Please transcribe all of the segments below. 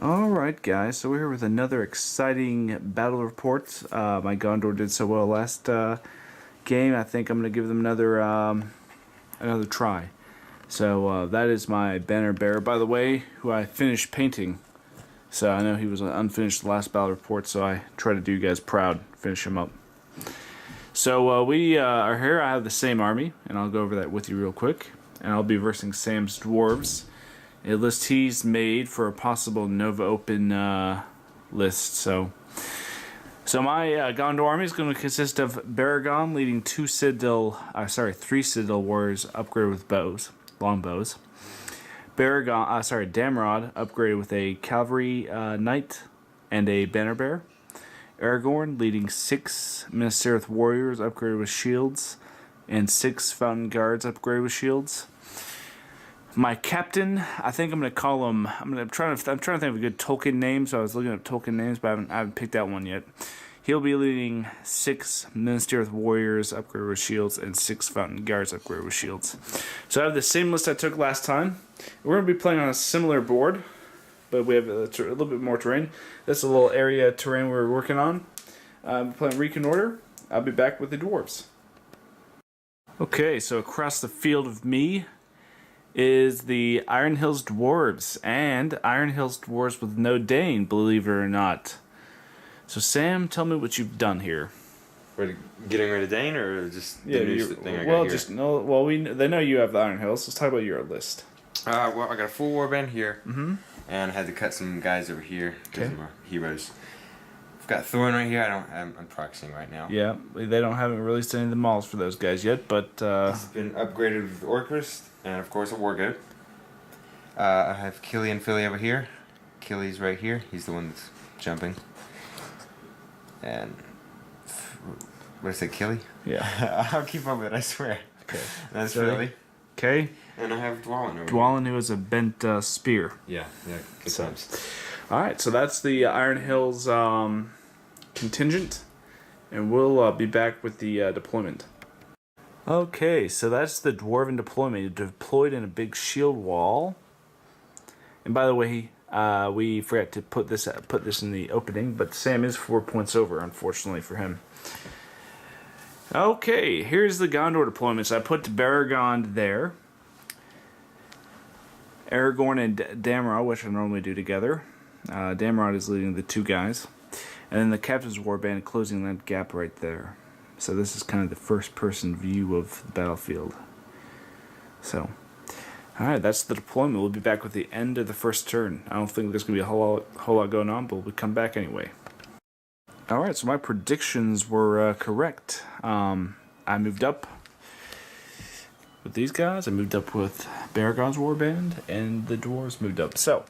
Alright guys, so we're here with another exciting battle report. My Gondor did so well last game. I think I'm going to give them another try. So that is my banner bearer, by the way, who I finished painting. So I know he was unfinished the last battle report, so I try to do you guys proud, finish him up. So we are here. I have the same army, and I'll go over that with you real quick. And I'll be versing Sam's dwarves. A list he's made for a possible Nova Open list. So my Gondor army is going to consist of Baragon leading three Citadel warriors upgraded with bows, long bows. Damrod upgraded with a cavalry knight and a banner bearer. Aragorn leading 6 Minas Tirith warriors upgraded with shields, and 6 Fountain Guards upgraded with shields. My captain, I think I'm gonna call him. I'm trying to think of a good Tolkien name. So I was looking up Tolkien names, but I haven't picked out one yet. He'll be leading 6 Minas Tirith warriors upgraded with shields and 6 Fountain Guards upgraded with shields. So I have the same list I took last time. We're gonna be playing on a similar board, but we have a little bit more terrain. That's a little area terrain we're working on. I'm playing Reconnoitre. I'll be back with the dwarves. Okay, so across the field of me is the Iron Hills Dwarves, and Iron Hills Dwarves with no Dane, believe it or not. So Sam, tell me what you've done here. Getting rid of Dane, or just the new thing I got here? They know you have the Iron Hills. Let's talk about your list. Well, I got a full warband here, and I had to cut some guys over here. Okay. Some heroes. I've got Thorin right here. I'm practicing right now. Yeah, haven't released any of the models for those guys yet, but he's been upgraded with Orcus, and of course a war goat. I have Killy and Philly over here. Killy's right here. He's the one that's jumping. And what did I say, Killy? Yeah. I'll keep up with it, I swear. Okay. That's Philly. Okay. And I have Dwalin over here. Dwalin, who has a bent spear. Yeah, good times. Alright, so that's the Iron Hills contingent, and we'll be back with the deployment. Okay, so that's the Dwarven deployment. Deployed in a big shield wall. And by the way, we forgot to put this in the opening, but Sam is 4 points over, unfortunately for him. Okay, here's the Gondor deployment. So I put Baragon there. Aragorn and Damrod, which I normally do together. Damrod is leading the 2 guys. And then the Captain's Warband closing that gap right there. So this is kind of the first-person view of the battlefield. So, alright, that's the deployment. We'll be back with the end of the first turn. I don't think there's going to be a whole lot going on, but we'll come back anyway. Alright, so my predictions were correct. I moved up with these guys. I moved up with Baragon's Warband, and the Dwarves moved up. So,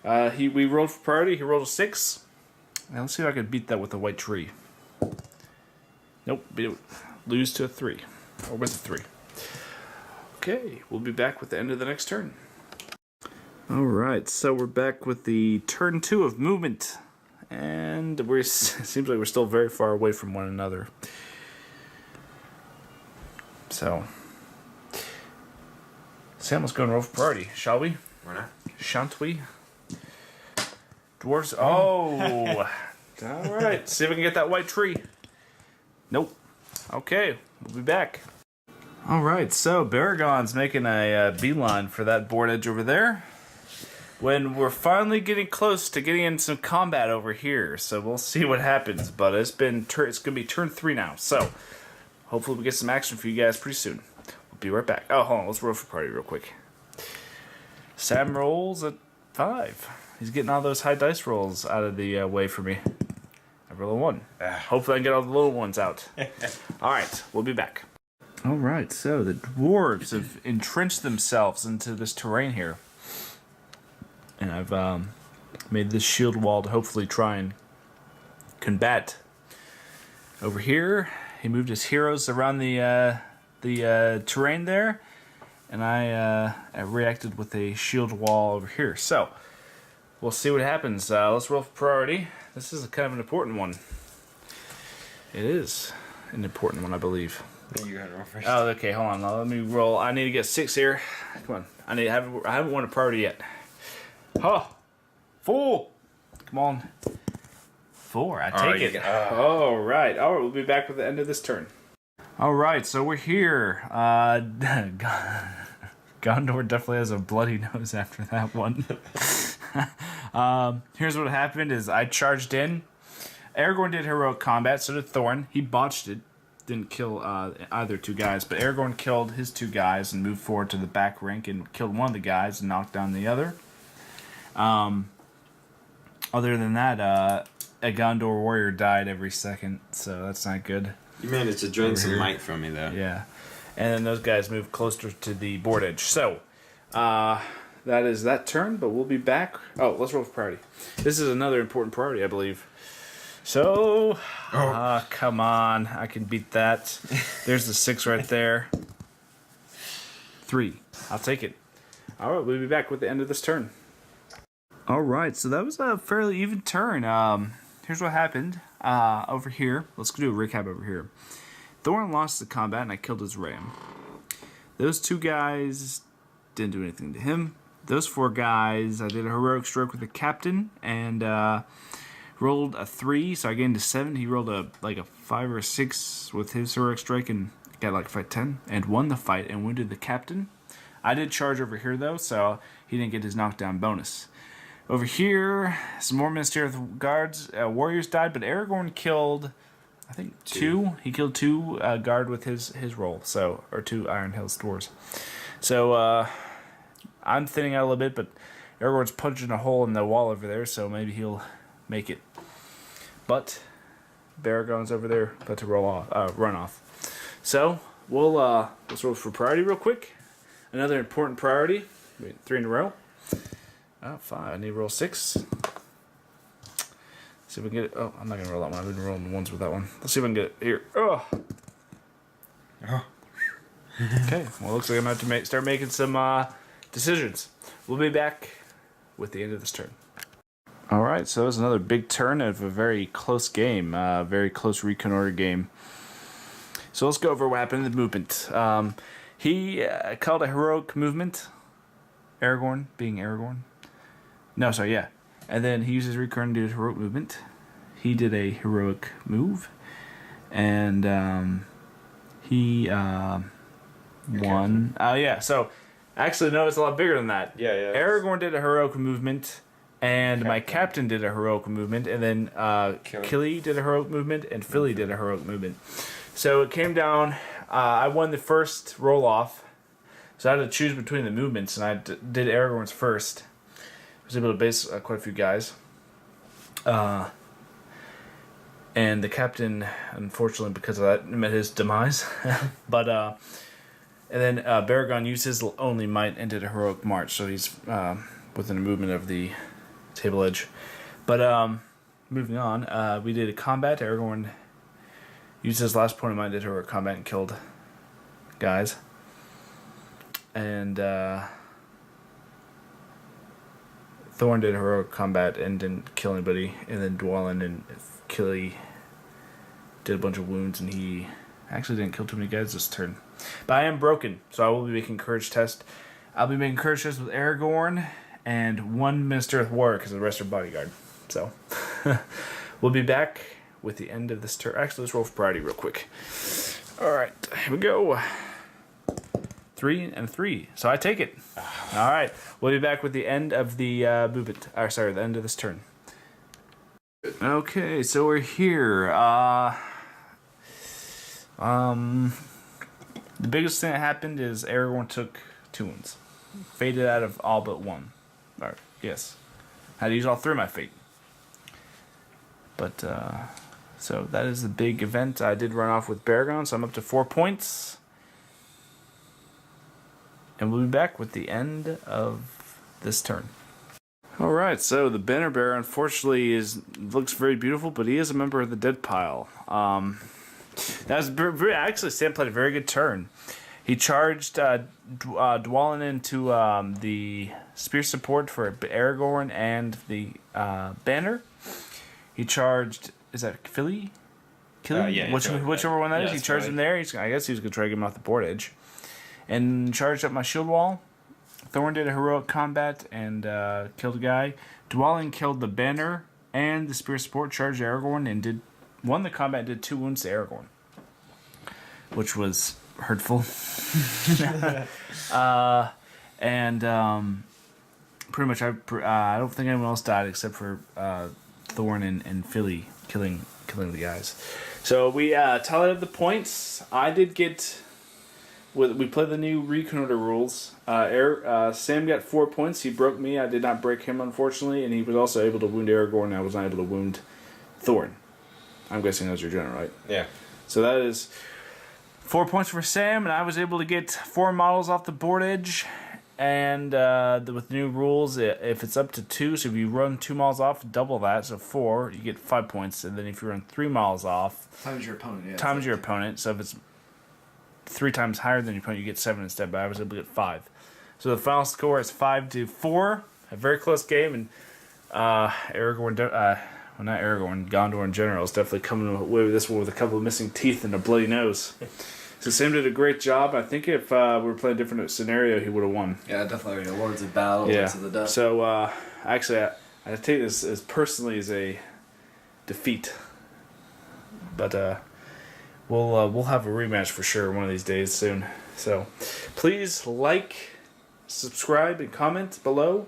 we rolled for priority. He rolled a 6. Now let's see if I can beat that with a white tree. Nope, lose to a 3. Or with a 3. Okay, we'll be back with the end of the next turn. Alright, so we're back with the turn 2 of movement. And it seems like we're still very far away from one another. So, Sam, let's go and roll for priority, shall we? Why not? Shan't we? Dwarves. Oh! Alright, see if we can get that white tree. Nope. Okay, we'll be back. Alright, so Baragon's making a beeline for that board edge over there. When we're finally getting close to getting in some combat over here. So we'll see what happens. But it's going to be turn 3 now. So hopefully we get some action for you guys pretty soon. We'll be right back. Oh, hold on. Let's roll for party real quick. Sam rolls at 5. He's getting all those high dice rolls out of the way for me. I roll a 1. Hopefully I can get all the little ones out. Alright, we'll be back. Alright, so the dwarves have entrenched themselves into this terrain here. And I've made this shield wall to hopefully try and combat. Over here, he moved his heroes around the terrain there. And I reacted with a shield wall over here. So, we'll see what happens. Let's roll for priority. This is kind of an important one. It is an important one, I believe. You gotta roll first. Oh, okay, hold on. Now, let me roll. I need to get 6 here. Come on. I haven't won a priority yet. Oh! 4. Come on. 4. I take it. All right. We'll be back with the end of this turn. All right. So we're here. Gondor definitely has a bloody nose after that one. Here's what happened: is I charged in. Aragorn did heroic combat. So did Thorin. He botched it. Didn't kill either 2 guys, but Aragorn killed his 2 guys and moved forward to the back rank and killed one of the guys and knocked down the other. Other than that, a Gondor warrior died every second, so that's not good. You managed to drain some might from me, though. Yeah. And then those guys moved closer to the board edge. So, that is that turn, but we'll be back. Oh, let's roll for priority. This is another important priority, I believe. So, come on. I can beat that. There's the 6 right there. 3. I'll take it. All right, we'll be back with the end of this turn. All right, so that was a fairly even turn. Here's what happened over here. Let's do a recap over here. Thorin lost the combat, and I killed his ram. Those 2 guys didn't do anything to him. Those 4 guys, I did a heroic stroke with the captain, and rolled a 3, so I gained a 7. He rolled a 5 or a 6 with his heroic strike, and got fight 10, and won the fight and wounded the captain. I did charge over here, though, so he didn't get his knockdown bonus. Over here, some more Ministerial Guards, warriors died, but Aragorn killed, I think, 2. He killed 2 guard with his roll, so, or 2 Iron Hills dwarves. So, I'm thinning out a little bit, but Aragorn's punching a hole in the wall over there, so maybe he'll make it. But Baragon's over there, about to run off. So, let's roll for priority real quick. Another important priority. 3 in a row. 5. I need to roll 6. See if we can get it. Oh, I'm not going to roll that one. I've been rolling ones with that one. Let's see if I can get it here. Oh. Okay. Well, it looks like I'm going to have to start making some decisions. We'll be back with the end of this turn. All right. So that was another big turn of a very close game. Very close Reconnoitre game. So let's go over what happened in the movement. He called a heroic movement. Aragorn, being Aragorn. No, sorry, yeah. And then he uses Reconnoitre to do a heroic movement. He did a heroic move. And he won. Oh, yeah. So, actually, no, it's a lot bigger than that. Yeah. Aragorn did a heroic movement. And my captain did a heroic movement. And then Killy did a heroic movement. And Philly did a heroic movement. So, it came down. I won the first roll-off. So I had to choose between the movements, and I did Aragorn's first. I was able to base quite a few guys. And the captain, unfortunately, because of that, met his demise. But and then Baragon used his only might and did a heroic march, so he's within a movement of the table edge. But moving on, we did a combat. Aragorn used his last point of might, did heroic combat, and killed guys. And Thorin did heroic combat and didn't kill anybody. And then Dwalin and Killy did a bunch of wounds, and he actually didn't kill too many guys this turn. But I am broken, so I will be making courage test. I'll be making courage test with Aragorn and 1 Minister with Warrior because the rest are bodyguard. So we'll be back with the end of this turn. Actually, let's roll for priority real quick. All right, here we go. 3 and 3. So I take it. All right. We'll be back with the end of the movement. The end of this turn. Okay, so we're here. The biggest thing that happened is Aragorn took 2 wounds. Faded out of all but 1. Or, yes. Had to use all 3 of my fate. But, so that is the big event. I did run off with Baragon, so I'm up to 4 points. And we'll be back with the end of this turn. Alright, so the Banner Bear unfortunately looks very beautiful, but he is a member of the dead pile. Actually, Sam played a very good turn. He charged Dwalin into the spear support for Aragorn and the banner. He charged, is that Philly? Yeah. Whichever one that is. He charged him there. I guess he was going to try to get him off the board edge. And charged up my shield wall Thorin did a heroic combat and killed a guy. Dwalin killed the banner and the spear support, charged Aragorn, and won the combat and did 2 wounds to Aragorn, which was hurtful. Pretty much, I don't think anyone else died except for Thorin and Philly killing the guys. So we tallied up the points. I did get. We played the new Reconnoitre rules. Sam got 4 points. He broke me. I did not break him, unfortunately, and he was also able to wound Aragorn. I was not able to wound Thorin. I'm guessing that was your general, right? Yeah. So that is 4 points for Sam, and I was able to get 4 models off the board edge. And with the new rules, if it's up to 2, so if you run 2 models off, double that, so 4, you get 5 points. And then if you run 3 models off, times your opponent. Yeah. Times your opponent. So if it's 3 times higher than your opponent, you get 7 instead. But I was able to get 5. So the final score is 5-4. A very close game, and Aragorn. Not Aragorn. Gondor in general is definitely coming away with this one with a couple of missing teeth and a bloody nose. So Sam did a great job. I think if we were playing a different scenario, he would have won. Yeah, definitely. Lords of Battle. Yeah. Lords of the Dust. So actually, I take this as personally as a defeat. But we'll have a rematch for sure one of these days soon. So please like, subscribe, and comment below.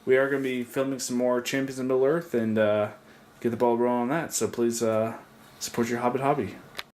We are going to be filming some more Champions of Middle Earth and get the ball rolling on that. So please support your Hobbit hobby.